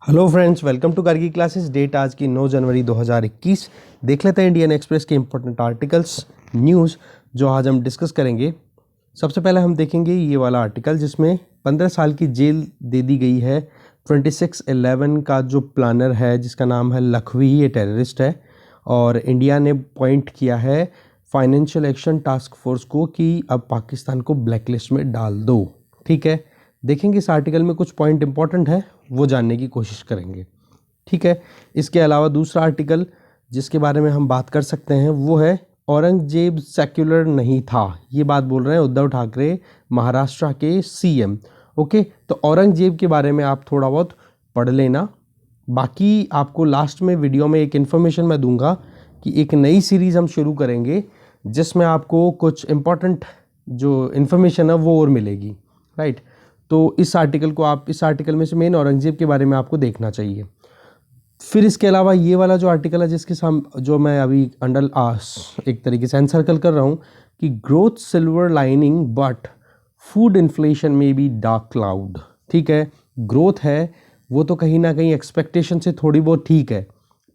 Hello friends, welcome to Kargi classes. Date आज की 9 जनवरी 2021। देख लेते हैं इंडियन एक्सप्रेस के इंपॉर्टेंट आर्टिकल्स न्यूज़ जो आज हम डिस्कस करेंगे। सबसे पहले हम देखेंगे ये वाला आर्टिकल जिसमें 15 साल की जेल दे दी गई है 26/11 का जो प्लानर है जिसका नाम है लखवी, ये टेररिस्ट है और इंडिया ने पॉइंट किया है फाइनेंशियल एक्शन टास्क फोर्स को कि अब पाकिस्तान को ब्लैकलिस्ट में डाल दो। ठीक है, देखेंगे इस आर्टिकल में कुछ पॉइंट इंपॉर्टेंट है वो जानने की कोशिश करेंगे। ठीक है, इसके अलावा दूसरा आर्टिकल जिसके बारे में हम बात कर सकते हैं वो है औरंगजेब सेक्युलर नहीं था, ये बात बोल रहे हैं उद्धव ठाकरे, महाराष्ट्र के सीएम। ओके, तो औरंगजेब के बारे में आप थोड़ा बहुत पढ़ लेना। बाकी आपको लास्ट में वीडियो में एक इन्फॉर्मेशन मैं दूंगा कि एक नई सीरीज़ हम शुरू करेंगे जिसमें आपको कुछ इम्पॉर्टेंट जो इन्फॉर्मेशन है वो और मिलेगी। राइट, तो इस आर्टिकल में से मेन औरंगजेब के बारे में आपको देखना चाहिए। फिर इसके अलावा ये वाला जो आर्टिकल है जिसके सामने जो मैं अभी एक तरीके से एनसर्कल कर रहा हूँ कि growth silver lining but food inflation में बी डार्क क्लाउड। ठीक है, ग्रोथ है वो तो कहीं ना कहीं एक्सपेक्टेशन से थोड़ी बहुत ठीक है।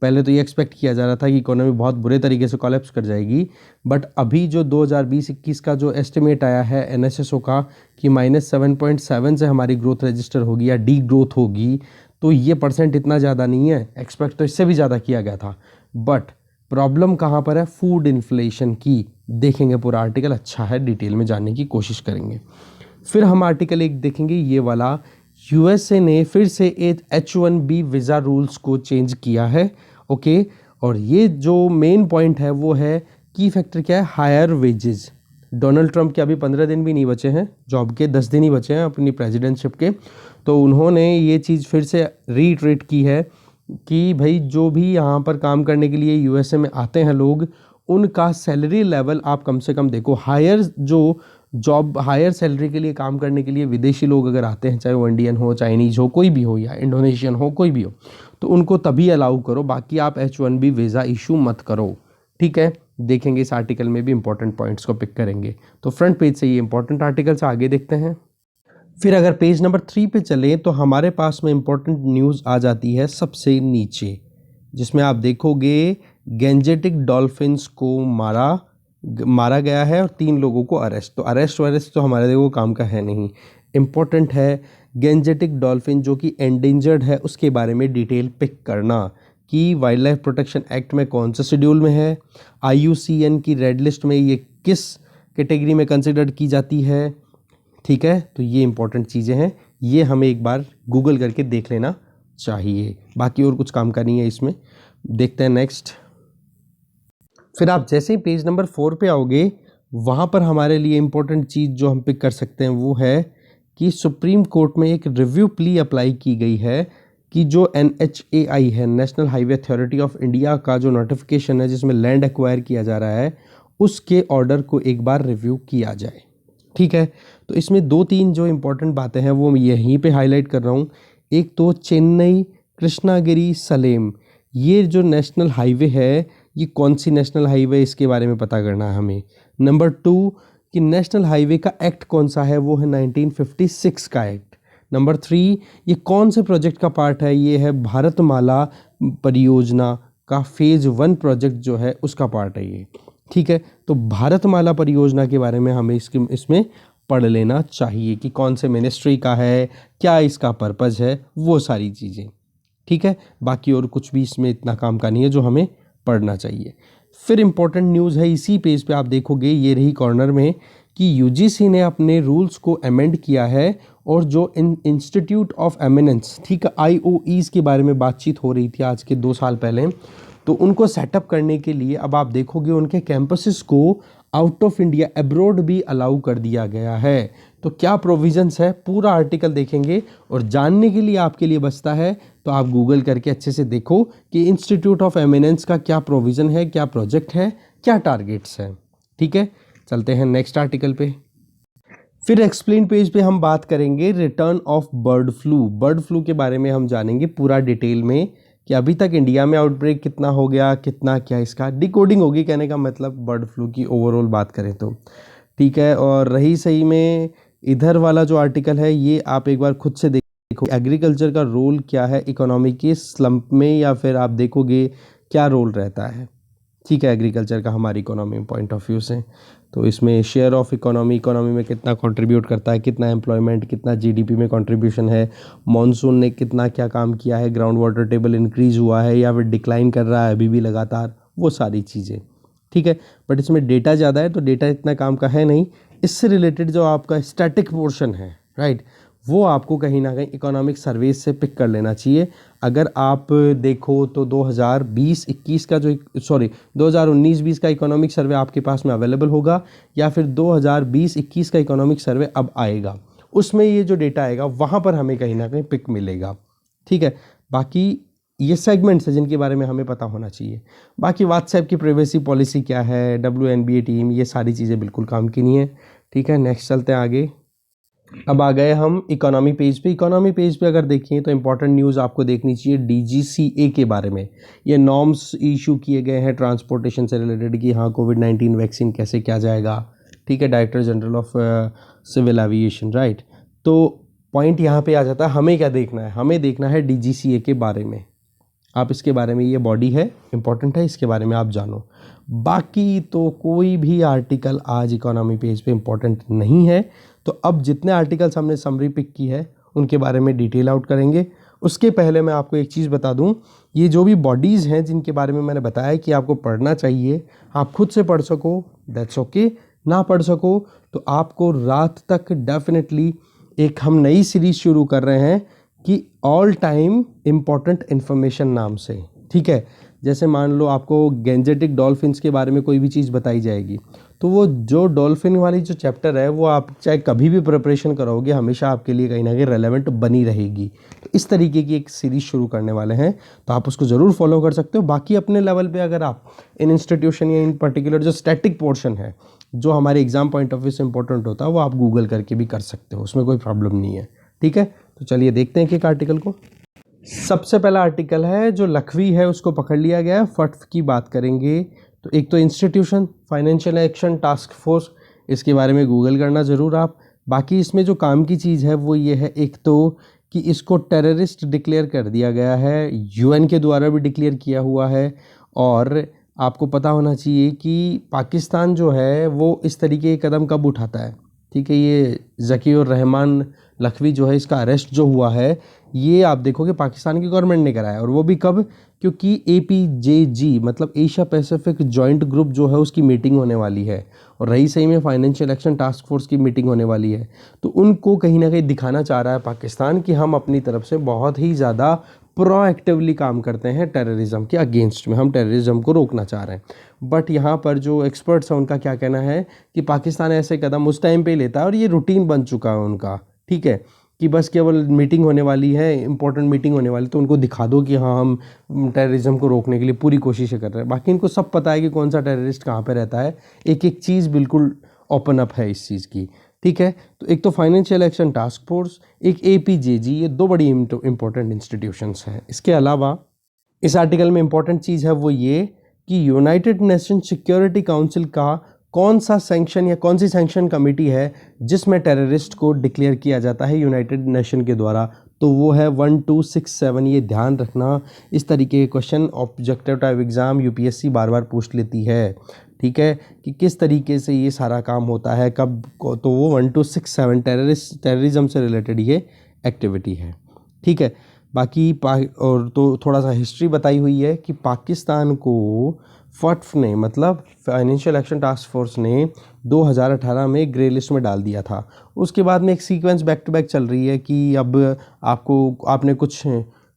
पहले तो ये एक्सपेक्ट किया जा रहा था कि इकोनॉमी बहुत बुरे तरीके से कोलैप्स कर जाएगी, बट अभी जो 2020-21 का जो एस्टिमेट आया है एनएसएसओ का कि -7.7 से हमारी ग्रोथ रजिस्टर होगी या डी ग्रोथ होगी, तो ये परसेंट इतना ज़्यादा नहीं है। एक्सपेक्ट तो इससे भी ज़्यादा किया गया था, बट प्रॉब्लम कहाँ पर है? फूड इन्फ्लेशन की। देखेंगे पूरा आर्टिकल, अच्छा है, डिटेल में जानने की कोशिश करेंगे। फिर हम आर्टिकल एक देखेंगे ये वाला, यूएसए ने फिर से H1B वीज़ा रूल्स को चेंज किया है। ओके, और ये जो मेन पॉइंट है वो है की फैक्टर क्या है? Higher wages. डोनाल्ड ट्रंप के अभी 15 दिन भी नहीं बचे हैं जॉब के, 10 दिन ही बचे हैं अपनी प्रेसिडेंटशिप के, तो उन्होंने ये चीज़ फिर से रीट्रेट की है कि भाई जो भी यहाँ पर काम करने के लिए यूएसए में आते हैं लोग, उनका सैलरी लेवल आप कम से कम देखो। हायर सैलरी के लिए काम करने के लिए विदेशी लोग अगर आते हैं, चाहे वो इंडियन हो, चाइनीज़ हो, कोई भी हो, या इंडोनेशियन हो, कोई भी हो, तो उनको तभी अलाउ करो, बाकी आप H1B वीज़ा इशू मत करो। ठीक है, देखेंगे इस आर्टिकल में भी इंपॉर्टेंट पॉइंट्स को पिक करेंगे। तो फ्रंट पेज से ये इंपॉर्टेंट आर्टिकल से आगे देखते हैं। फिर अगर पेज नंबर 3 पे चलें तो हमारे पास में इंपॉर्टेंट न्यूज़ आ जाती है सबसे नीचे, जिसमें आप देखोगे गैंजेटिक डॉल्फिन्स को मारा गया है और 3 लोगों को अरेस्ट। तो अरेस्ट तो हमारे देखो काम का है नहीं, इम्पोर्टेंट है गैंजेटिक डॉल्फिन जो कि एंडेंजर्ड है उसके बारे में डिटेल पिक करना कि वाइल्ड लाइफ प्रोटेक्शन एक्ट में कौन सा शेड्यूल में है, IUCN की रेड लिस्ट में ये किस कैटेगरी में कंसिडर की जाती है। ठीक है, तो ये इंपॉर्टेंट चीज़ें हैं, ये हमें एक बार गूगल करके देख लेना चाहिए। बाकी और कुछ काम का नहीं है इसमें। देखते हैं नेक्स्ट। फिर आप जैसे ही पेज नंबर 4 पे आओगे, वहाँ पर हमारे लिए इम्पोर्टेंट चीज़ जो हम पिक कर सकते हैं वो है कि सुप्रीम कोर्ट में एक रिव्यू प्ली अप्लाई की गई है कि जो NHAI है, national highway authority of India का जो नोटिफिकेशन है जिसमें लैंड एक्वायर किया जा रहा है, उसके ऑर्डर को एक बार रिव्यू किया जाए। ठीक है, तो इसमें 2-3 जो इम्पोर्टेंट बातें हैं वो मैं यहीं पे हाईलाइट कर रहा हूँ। एक तो चेन्नई कृष्णागिरी सलेम, ये जो नेशनल हाईवे है, ये कौन सी नेशनल हाईवे, इसके बारे में पता करना है हमें। नंबर 2 कि नेशनल हाईवे का एक्ट कौन सा है, वो है 1956 का एक्ट। नंबर 3 ये कौन से प्रोजेक्ट का पार्ट है, ये है भारतमाला परियोजना का फेज़ 1 प्रोजेक्ट जो है उसका पार्ट है ये। ठीक है, तो भारतमाला परियोजना के बारे में हमें इसमें पढ़ लेना चाहिए कि कौन से मिनिस्ट्री का है, क्या इसका पर्पज़ है, वो सारी चीज़ें। ठीक है, बाकी और कुछ भी इसमें इतना काम का नहीं है जो हमें पढ़ना चाहिए। फिर इम्पोर्टेंट न्यूज़ है इसी पेज पे आप देखोगे, ये रही कॉर्नर में, कि UGC ने अपने रूल्स को अमेंड किया है और जो इंस्टीट्यूट ऑफ एमिनेंस, ठीक है, IOEs के बारे में बातचीत हो रही थी आज के 2 साल पहले, तो उनको सेटअप करने के लिए अब आप देखोगे उनके कैंपसेस को आउट ऑफ इंडिया, अब्रॉड भी अलाउ कर दिया गया है। तो क्या प्रोविजंस है, पूरा आर्टिकल देखेंगे और जानने के लिए आपके लिए बचता है तो आप गूगल करके अच्छे से देखो कि इंस्टीट्यूट ऑफ एमिनेंस का क्या प्रोविज़न है, क्या प्रोजेक्ट है, क्या टारगेट्स हैं। ठीक है, चलते हैं नेक्स्ट आर्टिकल पे। फिर एक्सप्लेन पेज पे हम बात करेंगे रिटर्न ऑफ बर्ड फ्लू के बारे में हम जानेंगे पूरा डिटेल में कि अभी तक इंडिया में आउटब्रेक कितना हो गया, कितना क्या इसका डिकोडिंग होगी, कहने का मतलब बर्ड फ्लू की ओवरऑल बात करें तो। ठीक है, और रही सही में इधर वाला जो आर्टिकल है ये आप एक बार खुद से देख देखो एग्रीकल्चर का रोल क्या है इकोनॉमी के स्लंप में, या फिर आप देखोगे क्या रोल रहता है, ठीक है, एग्रीकल्चर का हमारी इकोनॉमी पॉइंट ऑफ व्यू से। तो इसमें शेयर ऑफ इकोनॉमी में कितना कंट्रीब्यूट करता है, कितना एम्प्लॉयमेंट, कितना जीडीपी में कंट्रीब्यूशन है, मॉनसून ने कितना क्या काम किया है, ग्राउंड वाटर टेबल इंक्रीज़ हुआ है या फिर डिक्लाइन कर रहा है अभी भी लगातार, वो सारी चीज़ें, ठीक है। बट इसमें डेटा ज़्यादा है तो डेटा इतना काम का है नहीं। इससे रिलेटेड जो आपका स्टैटिक पोर्शन है, राइट, वो आपको कहीं ना कहीं इकोनॉमिक सर्वेज से पिक कर लेना चाहिए। अगर आप देखो तो 2020-21 का 2019-20 का इकोनॉमिक सर्वे आपके पास में अवेलेबल होगा, या फिर 2020-21 का इकोनॉमिक सर्वे अब आएगा, उसमें ये जो डेटा आएगा वहाँ पर हमें कहीं ना कहीं पिक मिलेगा, ठीक है। बाकी ये सेगमेंट्स है जिनके बारे में हमें पता होना चाहिए। बाकी व्हाट्सएप की प्राइवेसी पॉलिसी क्या है, WNBA टीम, ये सारी चीज़ें बिल्कुल काम की नहीं है, ठीक है। नेक्स्ट चलते हैं आगे। अब आ गए हम इकोनॉमी पेज पे। इकोनॉमी पेज पे अगर देखें तो इंपॉर्टेंट न्यूज़ आपको देखनी चाहिए DGCA के बारे में। ये नॉर्म्स इशू किए गए हैं ट्रांसपोर्टेशन से रिलेटेड कि हाँ कोविड-19 वैक्सीन कैसे किया जाएगा, ठीक है, director general of civil aviation, right. तो पॉइंट यहाँ पे आ जाता है, हमें क्या देखना है, हमें देखना है DGCA के बारे में। आप इसके बारे में, ये बॉडी है, इंपॉर्टेंट है, इसके बारे में आप जानो। बाकी तो कोई भी आर्टिकल आज इकोनॉमी पेज पे इंपॉर्टेंट नहीं है। तो अब जितने आर्टिकल्स हमने समरी पिक की है उनके बारे में डिटेल आउट करेंगे। उसके पहले मैं आपको एक चीज़ बता दूं, ये जो भी बॉडीज़ हैं जिनके बारे में मैंने बताया कि आपको पढ़ना चाहिए, आप खुद से पढ़ सको दैट्स ओके, ना पढ़ सको तो आपको रात तक डेफिनेटली एक हम नई सीरीज़ शुरू कर रहे हैं कि ऑल टाइम इम्पॉर्टेंट इन्फॉर्मेशन नाम से, ठीक है। जैसे मान लो आपको गैंजेटिक डॉल्फिन्स के बारे में कोई भी चीज़ बताई जाएगी, तो वो जो डॉल्फिन वाली जो चैप्टर है वो आप चाहे कभी भी प्रिपरेशन करोगे हमेशा आपके लिए कहीं ना कहीं रेलेवेंट बनी रहेगी। तो इस तरीके की एक सीरीज़ शुरू करने वाले हैं, तो आप उसको ज़रूर फॉलो कर सकते हो। बाकी अपने लेवल पे अगर आप इन इंस्टीट्यूशन या इन पर्टिकुलर जो स्टैटिक पोर्शन है जो हमारे एग्जाम पॉइंट ऑफ व्यू से इंपॉर्टेंट होता है वो आप गूगल करके भी कर सकते हो, उसमें कोई प्रॉब्लम नहीं है, ठीक है। तो चलिए देखते हैं कि एक आर्टिकल को। सबसे पहला आर्टिकल है जो लखवी है उसको पकड़ लिया गया है, फट्फ की बात करेंगे। तो एक तो institution financial action task force, इसके बारे में गूगल करना ज़रूर आप। बाकी इसमें जो काम की चीज़ है वो ये है, एक तो कि इसको टेररिस्ट डिक्लेयर कर दिया गया है, UN के द्वारा भी डिक्लेयर किया हुआ है। और आपको पता होना चाहिए कि पाकिस्तान जो है वो इस तरीके के कदम कब उठाता है, ठीक है। ये ज़कीउर रहमान लखवी जो है, इसका अरेस्ट जो हुआ है ये आप देखोगे पाकिस्तान की गवर्नमेंट ने कराया, और वो भी कब, क्योंकि APJG मतलब एशिया पैसिफिक जॉइंट ग्रुप जो है उसकी मीटिंग होने वाली है, और रही सही में फाइनेंशियल एक्शन टास्क फोर्स की मीटिंग होने वाली है। तो उनको कहीं ना कहीं दिखाना चाह रहा है पाकिस्तान कि हम अपनी तरफ से बहुत ही ज़्यादा प्रोएक्टिवली काम करते हैं टेररिज्म के अगेंस्ट में, हम टेररिज्म को रोकना चाह रहे हैं। बट यहाँ पर जो एक्सपर्ट्स हैं उनका क्या कहना है कि पाकिस्तान ऐसे कदम उस टाइम पे लेता है और ये रूटीन बन चुका है उनका, ठीक है, कि बस केवल मीटिंग होने वाली है, इंपॉर्टेंट मीटिंग होने वाली, तो उनको दिखा दो कि हाँ हम टेररिज्म को रोकने के लिए पूरी कोशिशें कर रहे हैं। बाकी इनको सब पता है कि कौन सा टेररिस्ट कहाँ पे रहता है, एक एक चीज़ बिल्कुल ओपन अप है इस चीज़ की, ठीक है। तो एक तो फाइनेंशियल एक्शन टास्क फोर्स, एक APJG, ये दो बड़ी इंपॉर्टेंट इंस्टीट्यूशंस हैं। इसके अलावा इस आर्टिकल में इंपॉर्टेंट चीज़ है वो ये कि यूनाइटेड नेशन सिक्योरिटी काउंसिल का कौन सा सैंक्शन या कौन सी सैंक्शन कमेटी है जिसमें टेररिस्ट को डिक्लेयर किया जाता है यूनाइटेड नेशन के द्वारा, तो वो है 1267। ये ध्यान रखना, इस तरीके के question objective type exam UPSC बार बार पूछ लेती है, ठीक है, कि किस तरीके से ये सारा काम होता है कब को, तो वो 1267 टेररिज्म से रिलेटेड ये एक्टिविटी है, ठीक है। बाकी और तो थोड़ा सा हिस्ट्री बताई हुई है कि पाकिस्तान को फट्फ ने मतलब फाइनेंशियल एक्शन टास्क फोर्स ने 2018 में ग्रे लिस्ट में डाल दिया था। उसके बाद में एक सीक्वेंस बैक टू बैक चल रही है कि अब आपने कुछ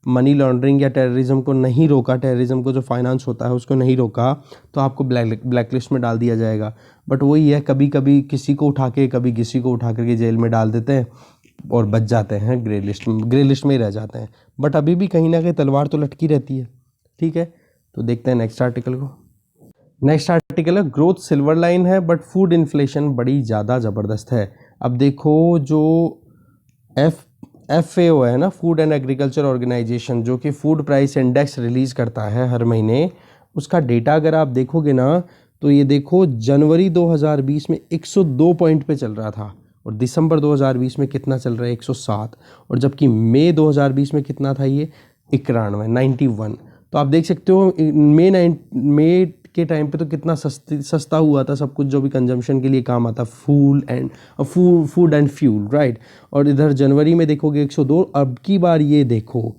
मनी लॉन्ड्रिंग या टेररिज्म को नहीं रोका, टेररिज्म को जो फाइनेंस होता है उसको नहीं रोका, तो आपको ब्लैक लिस्ट में डाल दिया जाएगा। बट वही है, कभी कभी किसी को उठा के कभी किसी को उठा करके जेल में डाल देते हैं और बच जाते हैं ग्रे लिस्ट में ही रह जाते हैं। बट अभी भी कहीं ना कहीं तलवार तो लटकी रहती है, ठीक है। तो देखते हैं नेक्स्ट आर्टिकल को। नेक्स्ट आर्टिकल है ग्रोथ सिल्वर लाइन है बट फूड इन्फ्लेशन बड़ी ज़्यादा ज़बरदस्त है। अब देखो जो FAO है ना, फूड एंड एग्रीकल्चर ऑर्गेनाइजेशन, जो कि फूड प्राइस इंडेक्स रिलीज़ करता है हर महीने, उसका डेटा अगर आप देखोगे ना तो ये देखो जनवरी 2020 में 102 पॉइंट पे चल रहा था और दिसंबर 2020 में कितना चल रहा है 107, और जबकि मई 2020 में कितना था ये 91। तो आप देख सकते हो मई के टाइम पे तो कितना सस्ता हुआ था सब कुछ जो भी कंजम्पशन के लिए काम आता, फूड एंड फ्यूल, राइट। और इधर जनवरी में देखोगे 102। अब की बार ये देखो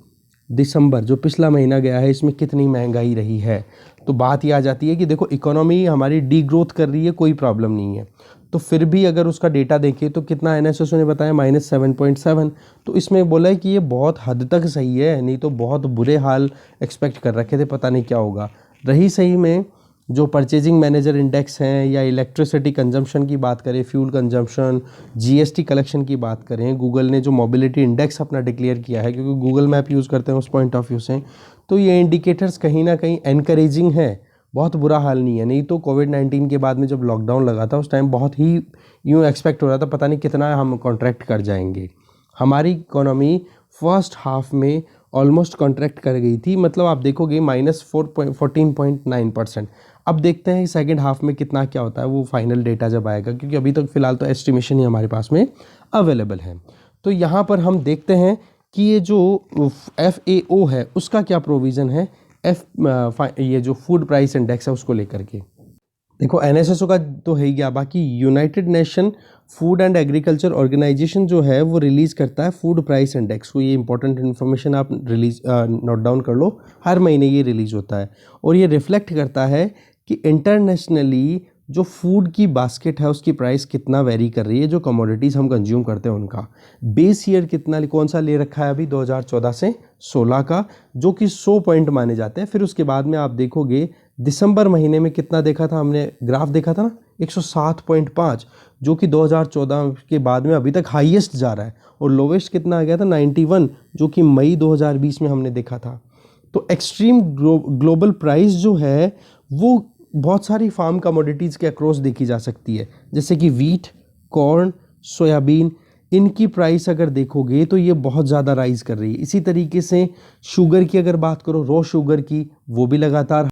दिसंबर जो पिछला महीना गया है इसमें कितनी महंगाई रही है। तो बात ये आ जाती है कि देखो इकोनॉमी हमारी डी ग्रोथ कर रही है, कोई प्रॉब्लम नहीं है, तो फिर भी अगर उसका डेटा देखें तो कितना एनएसएसओ ने बताया -7.7। तो इसमें बोला है कि ये बहुत हद तक सही है, नहीं तो बहुत बुरे हाल एक्सपेक्ट कर रखे थे, पता नहीं क्या होगा। रही सही में जो परचेजिंग मैनेजर इंडेक्स हैं या इलेक्ट्रिसिटी कंजम्पशन की बात करें, फ्यूल कंजम्पशन, जीएसटी कलेक्शन की बात करें, गूगल ने जो मोबिलिटी इंडेक्स अपना डिक्लेयर किया है, क्योंकि गूगल मैप यूज़ करते हैं उस पॉइंट ऑफ व्यू से, तो ये इंडिकेटर्स कहीं ना कहीं एनकरेजिंग है, बहुत बुरा हाल नहीं है। नहीं तो कोविड-19 के बाद में जब लॉकडाउन लगा था उस टाइम बहुत ही यूँ एक्सपेक्ट हो रहा था पता नहीं कितना हम कॉन्ट्रैक्ट कर जाएंगे। हमारी इकोनॉमी फर्स्ट हाफ में ऑलमोस्ट कॉन्ट्रैक्ट कर गई थी, मतलब आप देखोगे -14.9%। अब देखते हैं सेकंड हाफ में कितना क्या होता है, वो फाइनल डेटा जब आएगा, क्योंकि अभी तक फ़िलहाल तो एस्टिमेशन ही हमारे पास में अवेलेबल है। तो यहाँ पर हम देखते हैं कि ये जो FAO है उसका क्या प्रोविज़न है ये जो फूड प्राइस इंडेक्स है उसको लेकर के। देखो एनएसएसओ का तो है ही गया, बाकी United Nation Food and Agriculture Organization जो है वो रिलीज़ करता है फूड प्राइस इंडेक्स को। ये इंपॉर्टेंट इन्फॉर्मेशन आप नोट डाउन कर लो, हर महीने ये रिलीज़ होता है और ये रिफ्लेक्ट करता है कि इंटरनेशनली जो फूड की बास्केट है उसकी प्राइस कितना वेरी कर रही है, जो कमोडिटीज़ हम कंज्यूम करते हैं उनका। बेस ईयर कितना कौन सा ले रखा है अभी 2014 से 16 का, जो कि 100 पॉइंट माने जाते हैं। फिर उसके बाद में आप देखोगे दिसंबर महीने में कितना देखा था हमने, ग्राफ देखा था ना 107.5, जो कि 2014 के बाद में अभी तक हाईएस्ट जा रहा है, और लोवेस्ट कितना आ गया था 91, जो कि मई 2020 में हमने देखा था। तो एक्सट्रीम ग्लोबल प्राइस जो है वो बहुत सारी फार्म कमोडिटीज़ के अक्रॉस देखी जा सकती है, जैसे कि वीट, कॉर्न, सोयाबीन, इनकी प्राइस अगर देखोगे तो ये बहुत ज़्यादा राइज़ कर रही है। इसी तरीके से शुगर की अगर बात करो, रॉ शुगर की, वो भी लगातार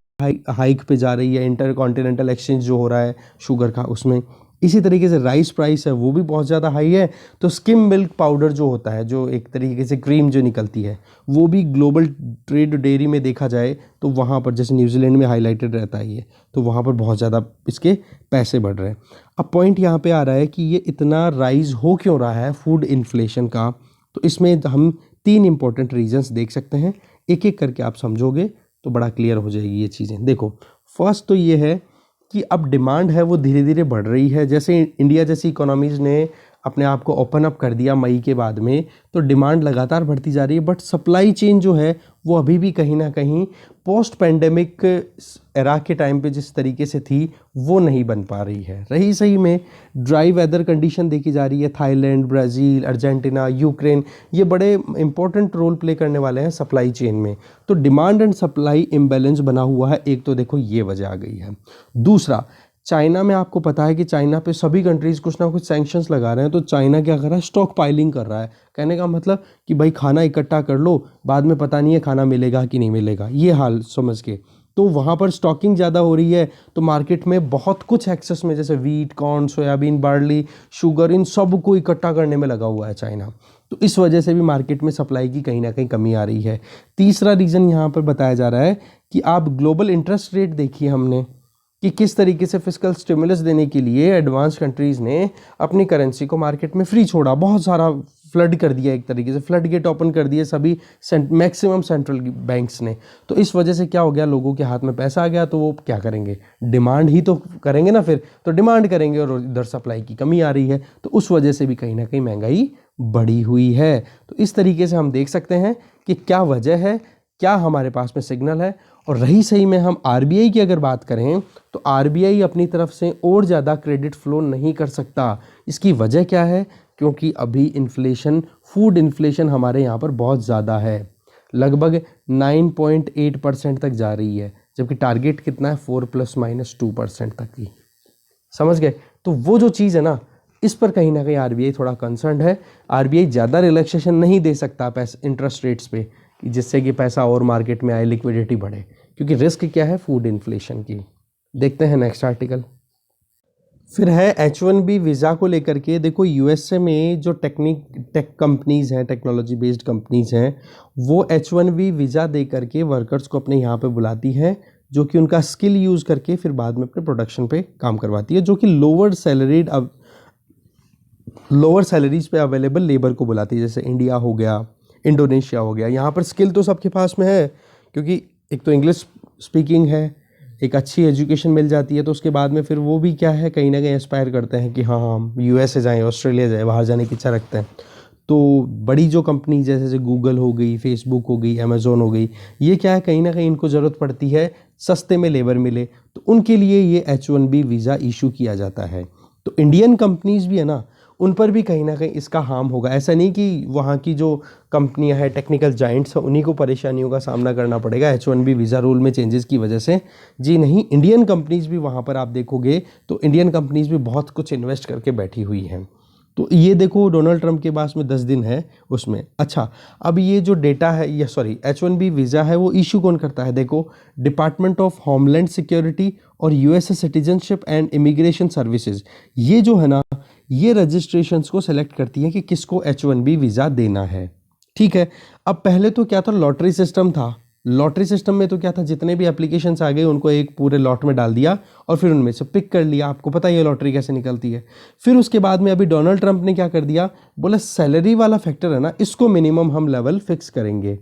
हाइक पे जा रही है, इंटर कॉन्टिनेंटल एक्सचेंज जो हो रहा है शुगर का उसमें। इसी तरीके से राइस प्राइस है वो भी बहुत ज़्यादा हाई है। तो स्किम मिल्क पाउडर जो होता है, जो एक तरीके से क्रीम जो निकलती है, वो भी ग्लोबल ट्रेड डेयरी में देखा जाए तो वहाँ पर जैसे न्यूजीलैंड में हाईलाइटेड रहता है ये, तो वहाँ पर बहुत ज़्यादा इसके पैसे बढ़ रहे हैं। अब पॉइंट यहाँ पे आ रहा है कि ये इतना राइज हो क्यों रहा है फूड इन्फ्लेशन का, तो इसमें हम 3 इंपॉर्टेंट रीजंस देख सकते हैं। एक एक करके आप समझोगे तो बड़ा क्लियर हो जाएगी ये चीज़ें। देखो फर्स्ट तो ये है कि अब डिमांड है वो धीरे धीरे बढ़ रही है। जैसे इंडिया जैसी इकोनॉमीज़ ने अपने आप को ओपन अप कर दिया मई के बाद में, तो डिमांड लगातार बढ़ती जा रही है, बट सप्लाई चेन जो है वो अभी भी कहीं ना कहीं पोस्ट पैंडेमिक एरा के टाइम पे जिस तरीके से थी वो नहीं बन पा रही है। रही सही में ड्राई वेदर कंडीशन देखी जा रही है, थाईलैंड, ब्राज़ील, अर्जेंटीना, यूक्रेन, ये बड़े इंपॉर्टेंट रोल प्ले करने वाले हैं सप्लाई चेन में। तो डिमांड एंड सप्लाई इम्बैलेंस बना हुआ है। एक तो देखो ये वजह आ गई है। दूसरा, चाइना में आपको पता है कि चाइना पे सभी कंट्रीज़ कुछ ना कुछ सैंक्शंस लगा रहे हैं, तो चाइना क्या कर रहा है, स्टॉक पाइलिंग कर रहा है। कहने का मतलब कि भाई खाना इकट्ठा कर लो, बाद में पता नहीं है खाना मिलेगा कि नहीं मिलेगा, ये हाल समझ के। तो वहाँ पर स्टॉकिंग ज़्यादा हो रही है, तो मार्केट में बहुत कुछ एक्सेस में, जैसे wheat, corn, soybean, barley, sugar, इन सब को इकट्ठा करने में लगा हुआ है चाइना। तो इस वजह से भी मार्केट में सप्लाई की कहीं ना कहीं कमी आ रही है। तीसरा रीज़न यहाँ पर बताया जा रहा है कि आप ग्लोबल इंटरेस्ट रेट देखिए हमने कि किस तरीके से फिस्कल स्टिमुलस देने के लिए एडवांस कंट्रीज़ ने अपनी करेंसी को मार्केट में फ्री छोड़ा, बहुत सारा फ्लड कर दिया, एक तरीके से फ्लड गेट ओपन कर दिए सभी मैक्सिमम सेंट्रल बैंक्स ने। तो इस वजह से क्या हो गया, लोगों के हाथ में पैसा आ गया, तो वो क्या करेंगे, डिमांड ही तो करेंगे ना, फिर तो डिमांड करेंगे और इधर सप्लाई की कमी आ रही है, तो उस वजह से भी कहीं ना कहीं महंगाई बढ़ी हुई है। तो इस तरीके से हम देख सकते हैं कि क्या वजह है, क्या हमारे पास में सिग्नल है। और रही सही में हम आरबीआई की अगर बात करें तो आरबीआई अपनी तरफ से और ज़्यादा क्रेडिट फ्लो नहीं कर सकता। इसकी वजह क्या है, क्योंकि अभी इन्फ्लेशन, फूड इन्फ्लेशन हमारे यहाँ पर बहुत ज़्यादा है, लगभग 9.8% तक जा रही है, जबकि टारगेट कितना है 4 ± 2% तक की, समझ गए। तो वो जो चीज़ है ना, इस पर कहीं ना कहीं आरबीआई थोड़ा कंसर्न है। आरबीआई ज़्यादा रिलैक्सेशन नहीं दे सकता पैसे इंटरेस्ट रेट्स पे, जिससे कि पैसा और मार्केट में आए, लिक्विडिटी बढ़े, क्योंकि रिस्क क्या है, फूड इन्फ्लेशन की। देखते हैं नेक्स्ट आर्टिकल। फिर है H1B वीज़ा को लेकर के। देखो यूएसए में जो टेक कंपनीज़ हैं, टेक्नोलॉजी बेस्ड कंपनीज़ हैं, वो H1B वीज़ा दे करके वर्कर्स को अपने यहाँ पे बुलाती हैं, जो कि उनका स्किल यूज़ करके फिर बाद में अपने प्रोडक्शन पे काम करवाती है, जो कि लोअर सैलरीज पे अवेलेबल लेबर को बुलाती है। जैसे इंडिया हो गया, इंडोनेशिया हो गया, यहाँ पर स्किल तो सबके पास में है, क्योंकि एक तो इंग्लिश स्पीकिंग है, एक अच्छी एजुकेशन मिल जाती है, तो उसके बाद में फिर वो भी क्या है, कहीं ना कहीं एस्पायर करते हैं कि हाँ हम यूएसए जाएँ, ऑस्ट्रेलिया जाएँ, बाहर जाने की इच्छा रखते हैं। तो बड़ी जो कंपनी जैसे गूगल हो गई, फेसबुक हो गई, अमेज़ोन हो गई, ये क्या है, कहीं ना कहीं इनको ज़रूरत पड़ती है सस्ते में लेबर मिले, तो उनके लिए ये H1B वीज़ा इशू किया जाता है। तो इंडियन कंपनीज़ भी है ना, उन पर भी कहीं ना कहीं इसका हार्म होगा। ऐसा नहीं कि वहाँ की जो कंपनियां हैं, टेक्निकल जाइंट्स हैं, उन्हीं को परेशानियों का सामना करना पड़ेगा H1B वीज़ा रूल में चेंजेस की वजह से। जी नहीं, इंडियन कंपनीज़ भी वहाँ पर आप देखोगे तो इंडियन कंपनीज़ भी बहुत कुछ इन्वेस्ट करके बैठी हुई हैं। तो ये देखो डोनाल्ड ट्रंप के पास में 10 दिन है उसमें। अच्छा, अब ये जो डेटा है, ये सॉरी H1B वीज़ा है, वो इशू कौन करता है? देखो, डिपार्टमेंट ऑफ होमलैंड सिक्योरिटी और US citizenship and immigration services, ये जो है ना, ये रजिस्ट्रेशंस को सेलेक्ट करती है कि किसको H1B वीज़ा देना है। ठीक है, अब पहले तो क्या था, लॉटरी सिस्टम था। लॉटरी सिस्टम में तो क्या था, जितने भी एप्लीकेशंस आ गए उनको एक पूरे लॉट में डाल दिया और फिर उनमें से पिक कर लिया। आपको पता है ये लॉटरी कैसे निकलती है। फिर उसके बाद में अभी डोनाल्ड ट्रंप ने क्या कर दिया, बोला सैलरी वाला फैक्टर है ना, इसको मिनिमम हम लेवल फिक्स करेंगे।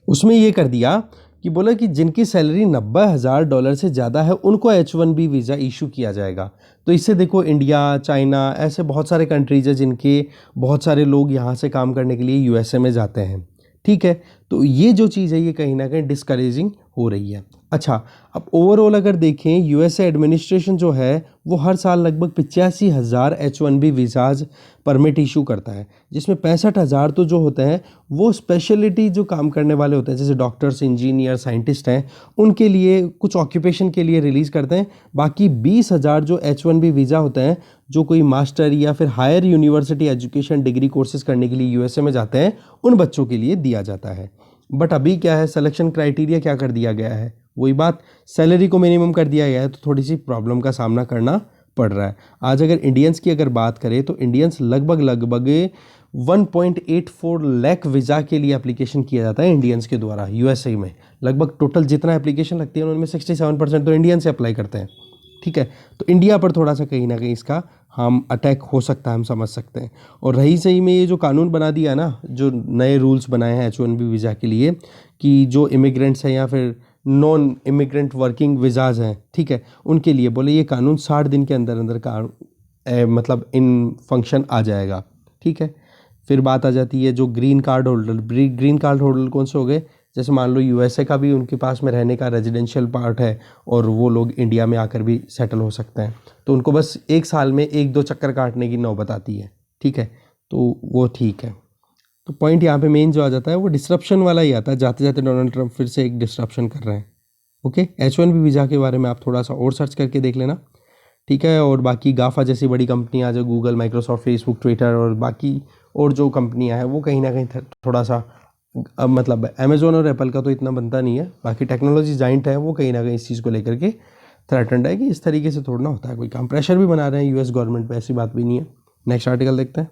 उसमें ये कर दिया कि बोला कि जिनकी सैलरी $90,000 से ज़्यादा है उनको H1B वीज़ा इशू किया जाएगा। तो इससे देखो इंडिया, चाइना, ऐसे बहुत सारे कंट्रीज है जिनके बहुत सारे लोग यहाँ से काम करने के लिए यूएसए में जाते हैं। ठीक है, तो ये जो चीज़ है ये कहीं ना कहीं डिस्करेजिंग हो रही है। अच्छा, अब ओवरऑल अगर देखें, यूएसए एडमिनिस्ट्रेशन जो है वो हर साल लगभग 85,000 H1B वीज़ाज परमिट इशू करता है, जिसमें 65,000 तो जो होते हैं वो स्पेशलिटी जो काम करने वाले होते हैं, जैसे डॉक्टर्स, इंजीनियर, साइंटिस्ट हैं, उनके लिए कुछ ऑक्यूपेशन के लिए रिलीज़ करते हैं। बाकी 20,000 जो H1B वीज़ा होते हैं, जो कोई मास्टर या फिर higher university education degree courses करने के लिए यूएसए में जाते हैं, उन बच्चों के लिए दिया जाता है। बट अभी क्या है, सिलेक्शन क्राइटेरिया क्या कर दिया गया है, वही बात, सैलरी को मिनिमम कर दिया गया है, तो थोड़ी सी प्रॉब्लम का सामना करना पड़ रहा है। आज अगर इंडियंस की अगर बात करें तो इंडियंस लगभग 1.84 लाख वीज़ा के लिए एप्लीकेशन किया जाता है इंडियंस के द्वारा यूएसए में। लगभग टोटल जितना एप्लीकेशन लगती है उनमें 67% तो इंडियन से अप्लाई करते हैं। ठीक है, तो इंडिया पर थोड़ा सा कहीं ना कहीं इसका हम अटैक हो सकता है, हम समझ सकते हैं। और रही सही में ये जो कानून बना दिया ना, जो नए रूल्स बनाए हैं H1B वीज़ा के लिए, कि जो इमिग्रेंट्स हैं या फिर नॉन इमिग्रेंट वर्किंग वीज़ाज हैं, ठीक है, उनके लिए बोले ये कानून 60 दिन के अंदर अंदर का मतलब इन फंक्शन आ जाएगा। ठीक है, फिर बात आ जाती है जो ग्रीन कार्ड होल्डर कौन से हो गए, जैसे मान लो यूएसए का भी उनके पास में रहने का रेजिडेंशियल पार्ट है और वो लोग इंडिया में आकर भी सेटल हो सकते हैं, तो उनको बस एक साल में 1-2 चक्कर काटने की नौबत आती है। ठीक है, तो वो ठीक है। तो पॉइंट यहाँ पे मेन जो आ जाता है वो डिस्ट्रप्शन वाला ही आता है। जाते जाते डोनाल्ड ट्रंप फिर से एक डिस्ट्रप्शन कर रहे हैं। ओके, H1B वीज़ा के बारे में आप थोड़ा सा और सर्च करके देख लेना। ठीक है, और बाकी गाफा जैसी बड़ी कंपनियाँ जो गूगल, माइक्रोसॉफ्ट, फेसबुक, ट्विटर और बाकी और जो कंपनियाँ हैं वो कहीं ना कहीं थोड़ा सा, अब मतलब अमेज़ोन और एप्पल का तो इतना बनता नहीं है, बाकी टेक्नोलॉजी जाइंट है वो कहीं ना कहीं इस चीज़ को लेकर के थ्रेटन्ड है कि इस तरीके से थोड़ा ना होता है कोई काम। प्रेशर भी बना रहे हैं यूएस गवर्नमेंट पे, ऐसी बात भी नहीं है। नेक्स्ट आर्टिकल देखते हैं।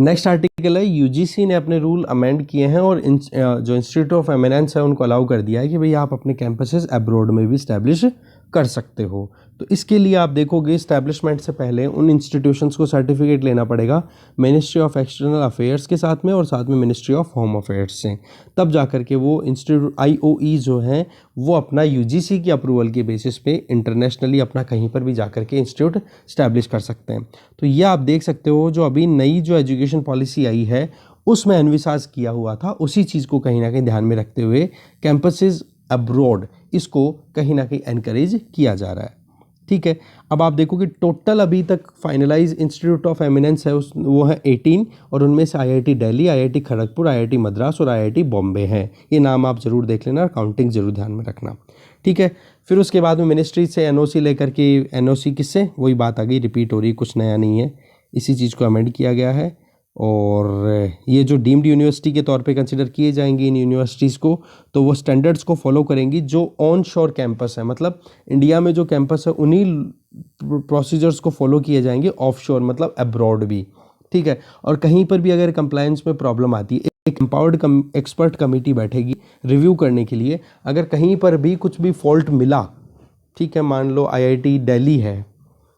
नेक्स्ट आर्टिकल है, यूजीसी ने अपने रूल अमेंड किए हैं और जो इंस्टीट्यूट ऑफ एमिनेंस है उनको अलाउ कर दिया है कि भाई आप अपने कैंपसेस अब्रॉड में भी इस्टेब्लिश कर सकते हो। तो इसके लिए आप देखोगे इस्टेब्लिशमेंट से पहले उन इंस्टीट्यूशंस को सर्टिफिकेट लेना पड़ेगा मिनिस्ट्री ऑफ एक्सटर्नल अफेयर्स के साथ में और साथ में मिनिस्ट्री ऑफ होम अफेयर्स से, तब जा कर के वो इंस्टीट्यूट IOE जो हैं वो अपना यूजीसी की अप्रूवल के बेसिस पे इंटरनेशनली अपना कहीं पर भी जा कर के इंस्टीट्यूट इस्टेब्लिश कर सकते हैं। तो ये आप देख सकते हो, जो अभी नई जो एजुकेशन पॉलिसी आई है उसमें एनविसाज किया हुआ था, उसी चीज़ को कहीं ना कहीं ध्यान में रखते हुए कैंपसेस अब्रॉड इसको कहीं ना कहीं एनकरेज किया जा रहा है। ठीक है, अब आप देखो कि टोटल अभी तक फाइनलाइज इंस्टीट्यूट ऑफ एमिनेंस है वो है 18 और उनमें से IIT Delhi, IIT Kharagpur, IIT Madras और IIT बॉम्बे हैं। ये नाम आप ज़रूर देख लेना, काउंटिंग जरूर ध्यान में रखना। ठीक है, फिर उसके बाद में मिनिस्ट्री से NOC लेकर के, NOC किससे, वही बात आ गई, रिपीट हो रही, कुछ नया नहीं है, इसी चीज़ को अमेंड किया गया है। और ये जो डीम्ड यूनिवर्सिटी के तौर पे कंसिडर किए जाएंगी इन यूनिवर्सिटीज़ को, तो वो स्टैंडर्ड्स को फॉलो करेंगी जो ऑन शोर कैंपस है, मतलब इंडिया में जो कैंपस है उन्हीं प्रोसीजर्स को फॉलो किए जाएंगे ऑफशोर मतलब अब्रॉड भी, ठीक है। और कहीं पर भी अगर कंप्लायंस में प्रॉब्लम आती है, एक एम्पावर्ड एक्सपर्ट कमेटी बैठेगी रिव्यू करने के लिए। अगर कहीं पर भी कुछ भी फॉल्ट मिला, ठीक है, मान लो आईआईटी दिल्ली है,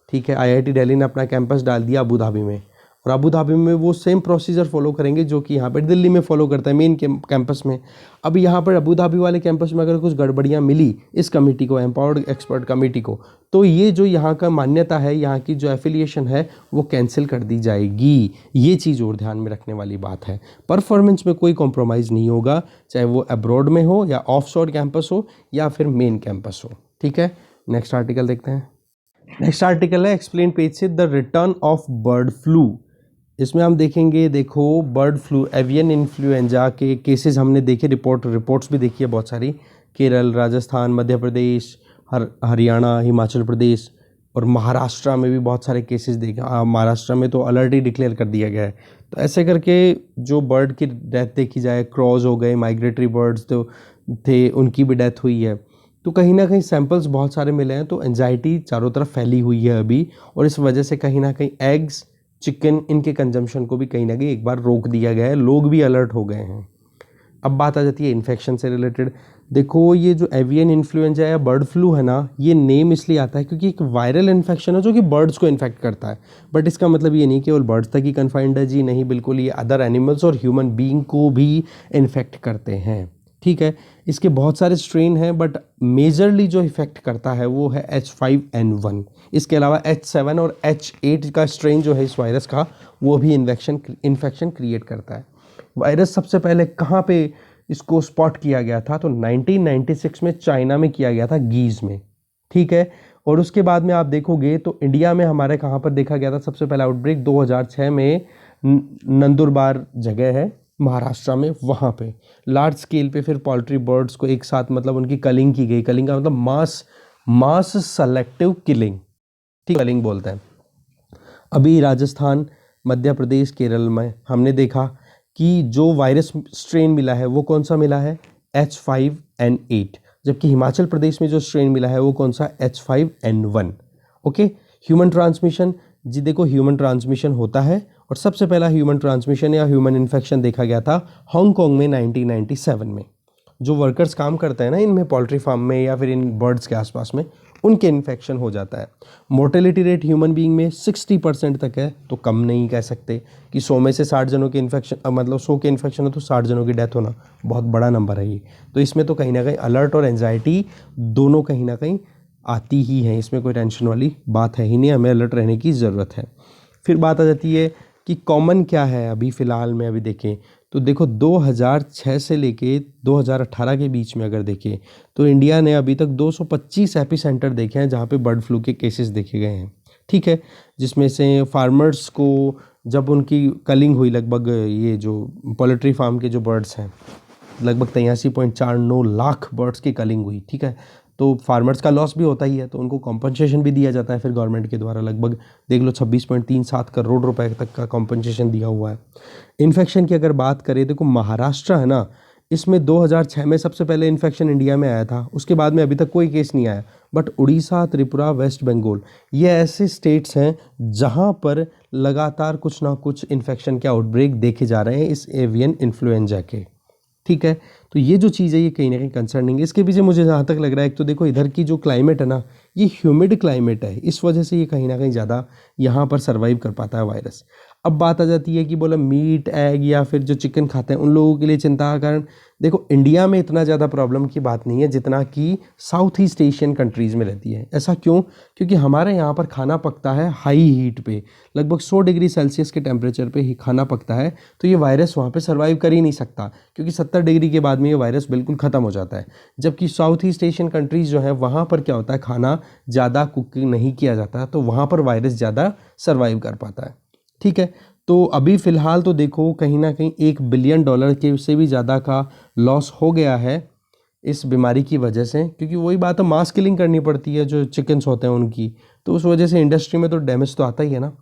ठीक है, आईआईटी दिल्ली ने अपना कैंपस डाल दिया अबू धाबी में, और अबू धाबी में वो सेम प्रोसीजर फॉलो करेंगे जो कि यहाँ पर दिल्ली में फॉलो करता है मेन कैंपस में। अब यहाँ पर अबू धाबी वाले कैंपस में अगर कुछ गड़बड़ियाँ मिली इस कमेटी को, एम्पावर्ड एक्सपर्ट कमेटी को, तो ये जो यहाँ का मान्यता है, यहाँ की जो एफिलिएशन है वो कैंसिल कर दी जाएगी। ये चीज़ और ध्यान में रखने वाली बात है। परफॉर्मेंस में कोई कॉम्प्रोमाइज़ नहीं होगा, चाहे वो अब्रॉड में हो या ऑफशोर कैंपस हो या फिर मेन कैंपस हो, ठीक है। नेक्स्ट आर्टिकल देखते हैं। नेक्स्ट आर्टिकल है एक्सप्लेन पेज से the return of bird flu. इसमें हम देखेंगे, देखो बर्ड फ्लू, एवियन इन्फ्लुएंजा के केसेस हमने देखे, रिपोर्ट्स भी देखी है बहुत सारी। केरल, राजस्थान, मध्य प्रदेश, हरियाणा, हिमाचल प्रदेश और महाराष्ट्र में भी बहुत सारे केसेस देखे। महाराष्ट्र में तो अलर्ट ही डिक्लेयर कर दिया गया है। तो ऐसे करके जो बर्ड की डेथ देखी जाए, क्रॉस हो गए, माइग्रेटरी बर्ड्स तो थे, उनकी भी डेथ हुई है। तो कहीं ना कहीं सैंपल्स बहुत सारे मिले हैं, तो एंजाइटी चारों तरफ फैली हुई है अभी, और इस वजह से कहीं ना कहीं एग्स, चिकन, इनके कंजम्पशन को भी कहीं ना कहीं एक बार रोक दिया गया है, लोग भी अलर्ट हो गए हैं। अब बात आ जाती है इन्फेक्शन से रिलेटेड। देखो ये जो एवियन इन्फ्लुएंजा या बर्ड फ्लू है ना, ये नेम इसलिए आता है क्योंकि एक वायरल इन्फेक्शन है जो कि बर्ड्स को इन्फेक्ट करता है। बट इसका मतलब ये नहीं केवल बर्ड्स तक ही कन्फाइंड है जी, नहीं, बिल्कुल, ये अदर एनिमल्स और ह्यूमन बीइंग को भी इन्फेक्ट करते हैं, ठीक है। इसके बहुत सारे स्ट्रेन हैं, बट मेजरली जो इफेक्ट करता है वो है H5N1। इसके अलावा H7 और H8 का स्ट्रेन जो है इस वायरस का, वो भी इन्फेक्शन क्रिएट करता है। वायरस सबसे पहले कहाँ पे इसको स्पॉट किया गया था, तो 1996 में चाइना में किया गया था, गीज में, ठीक है। और उसके बाद में आप देखोगे तो इंडिया में हमारे कहाँ पर देखा गया था सबसे पहला आउटब्रेक, 2006 में नंदुरबार जगह है महाराष्ट्र में, वहाँ पे लार्ज स्केल पे फिर पोल्ट्री बर्ड्स को एक साथ मतलब उनकी कलिंग की गई। कलिंग का मतलब मास सेलेक्टिव किलिंग, ठीक, कलिंग बोलते हैं। अभी राजस्थान, मध्य प्रदेश, केरल में हमने देखा कि जो वायरस स्ट्रेन मिला है वो कौन सा मिला है, H5N8, जबकि हिमाचल प्रदेश में जो स्ट्रेन मिला है वो कौन सा, H5N1। ओके, ह्यूमन ट्रांसमिशन, जी देखो ह्यूमन ट्रांसमिशन होता है, और सबसे पहला ह्यूमन ट्रांसमिशन या ह्यूमन इन्फेक्शन देखा गया था हांगकांग में 1997 में। जो वर्कर्स काम करते हैं ना इनमें, पोल्ट्री फार्म में या फिर इन बर्ड्स के आसपास में, उनके इन्फेक्शन हो जाता है। मोर्टेलिटी रेट ह्यूमन बीइंग में 60% तक है, तो कम नहीं कह सकते कि 100 में से 60 जनों के इन्फेक्शन, मतलब 100 के इन्फेक्शन है तो 60 जनों की डेथ होना बहुत बड़ा नंबर है ये। तो इसमें तो कहीं ना कहीं अलर्ट और एंजाइटी दोनों कहीं ना कहीं आती ही है, इसमें कोई टेंशन वाली बात है ही नहीं, हमें अलर्ट रहने की ज़रूरत है। फिर बात आ जाती है कि कॉमन क्या है अभी फ़िलहाल में, अभी देखें तो देखो 2006 से लेके 2018 के बीच में अगर देखें तो इंडिया ने अभी तक 225 एपी सेंटर देखे हैं जहाँ पे बर्ड फ्लू के केसेस देखे गए हैं, ठीक है। जिसमें से फार्मर्स को जब उनकी कलिंग हुई, लगभग ये जो पोल्ट्री फार्म के जो बर्ड्स हैं, लगभग 83.49 लाख बर्ड्स की कलिंग हुई, ठीक है। तो फार्मर्स का लॉस भी होता ही है, तो उनको कॉम्पनसेशन भी दिया जाता है फिर गवर्नमेंट के द्वारा, लगभग देख लो 26.37 करोड़ रुपए तक का कॉम्पनसेशन दिया हुआ है। इन्फेक्शन की अगर बात करें, देखो महाराष्ट्र है ना, इसमें 2006 में सबसे पहले इन्फेक्शन इंडिया में आया था, उसके बाद में अभी तक कोई केस नहीं आया। बट उड़ीसा, त्रिपुरा, वेस्ट बंगाल, ये ऐसे स्टेट्स हैं जहाँ पर लगातार कुछ ना कुछ इन्फेक्शन के आउटब्रेक देखे जा रहे हैं इस एवियन इन्फ्लुएंजा के, ठीक है। तो ये जो चीज़ है ये कहीं ना कहीं कंसर्निंग है। इसके पीछे मुझे जहाँ तक लग रहा है, एक तो देखो इधर की जो क्लाइमेट है ना, ये ह्यूमिड क्लाइमेट है, इस वजह से ये कहीं ना कहीं ज़्यादा यहाँ पर सर्वाइव कर पाता है वायरस। अब बात आ जाती है कि बोला मीट, एग या फिर जो चिकन खाते हैं उन लोगों के लिए चिंता का कारण, देखो इंडिया में इतना ज़्यादा प्रॉब्लम की बात नहीं है जितना कि साउथ ईस्ट एशियन कंट्रीज़ में रहती है। ऐसा क्यों? क्योंकि हमारे यहाँ पर खाना पकता है हाई हीट पे, लगभग 100 डिग्री सेल्सियस के टेम्परेचर पे ही खाना पकता है, तो ये वायरस वहाँ पे सर्वाइव कर ही नहीं सकता, क्योंकि 70 डिग्री के बाद में ये वायरस बिल्कुल ख़त्म हो जाता है। जबकि साउथ ईस्ट एशियन कंट्रीज़ जो है वहाँ पर क्या होता है, खाना ज़्यादा कुकिंग नहीं किया जाता, तो वहाँ पर वायरस ज़्यादा सर्वाइव कर पाता है, ठीक है। तो अभी फ़िलहाल तो देखो कहीं ना कहीं $1 बिलियन के से भी ज़्यादा का लॉस हो गया है इस बीमारी की वजह से, क्योंकि वही बात है, मास किलिंग करनी पड़ती है जो चिकन्स होते हैं उनकी, तो उस वजह से इंडस्ट्री में तो डैमेज तो आता ही है ना।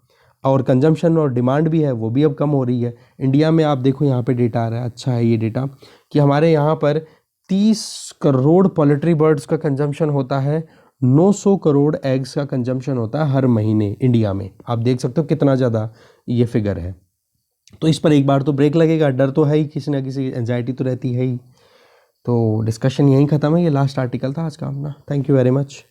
और कंजम्पशन और डिमांड भी है, वो भी अब कम हो रही है। इंडिया में आप देखो यहाँ पे डेटा आ रहा है, अच्छा है ये डेटा, कि हमारे यहाँ पर 30 करोड़ पोल्ट्री बर्ड्स का कंजम्पशन होता है, 900 करोड़ एग्स का कंजम्पशन होता है हर महीने इंडिया में। आप देख सकते हो कितना ज़्यादा ये फिगर है। तो इस पर एक बार तो ब्रेक लगेगा, डर तो है ही, किसी ना किसी एंजाइटी तो रहती है ही। तो डिस्कशन यहीं ख़त्म है, ये लास्ट आर्टिकल था आज का अपना। Thank you very much.